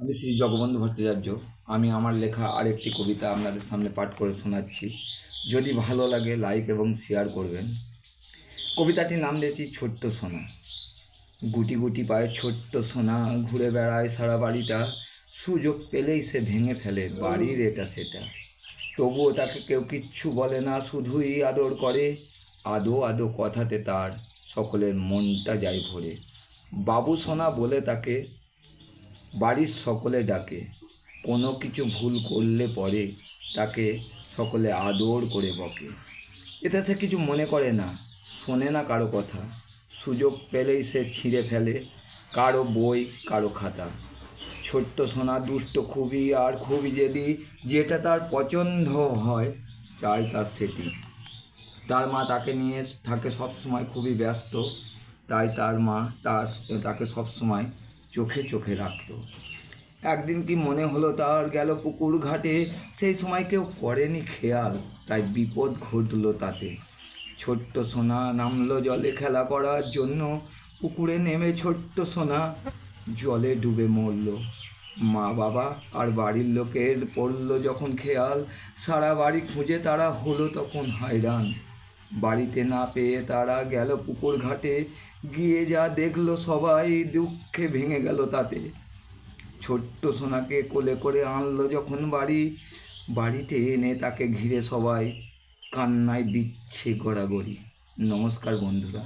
আমি শ্রী জগবন্ধু ভট্টাচার্য। আমি আমার লেখা আরেকটি কবিতা আপনাদের সামনে পাঠ করে শোনাচ্ছি। যদি ভালো লাগে লাইক এবং শেয়ার করবেন। কবিতাটির নাম দিয়েছি ছোট্ট সোনা। গুটি গুটি পায়ে ছোট্ট সোনা ঘুরে বেড়ায় সারা বাড়িটা। সুযোগ পেলেই সে ভেঙে ফেলে বাড়ির এটা সেটা। তবুও তাকে কেউ কিচ্ছু বলে না, শুধুই আদর করে। আদো আদো কথাতে তার সকলের মনটা যায় ভরে। বাবু সোনা বলে তাকে বাড়ির সকলে ডাকে। কোনো কিছু ভুল করলে পরে তাকে সকলে আদর করে বকে। এতে সে কিছু মনে করে না, শোনে না কারো কথা। সুযোগ পেলেই সে ছিঁড়ে ফেলে কারো বই কারো খাতা। ছোট্ট সোনা দুষ্ট খুবই আর খুবই জেদি, যেটা তার পছন্দ হয় চায় তার সেটি। তার মা তাকে নিয়ে থাকে সবসময় খুবই ব্যস্ত, তাই তার মা তাকে সবসময় চোখে চোখে রাখতো। একদিন কি মনে হলো তার, গেল পুকুর ঘাটে, সেই সময় কেউ করেনি খেয়াল, তাই বিপদ ঘটলো তাতে। ছোট্ট সোনা নামলো জলে খেলা করার জন্য, পুকুরে নেমে ছোট্ট সোনা জলে ডুবে মরল। মা বাবা আর বাড়ির লোকের পড়লো যখন খেয়াল, সারা বাড়ি খুঁজে তারা হলো তখন hayran। বাড়িতে না পেয়ে তারা গেল পুকুর ঘাটে, গিয়ে যা দেখলো সবাই দুঃখে ভেঙে গেল তাতে। ছোট্ট সোনাকে কোলে করে আনলো যখন বাড়িতে এনে তাকে ঘিরে সবাই কান্নায় দিচ্ছে গড়াগড়ি। নমস্কার বন্ধুরা।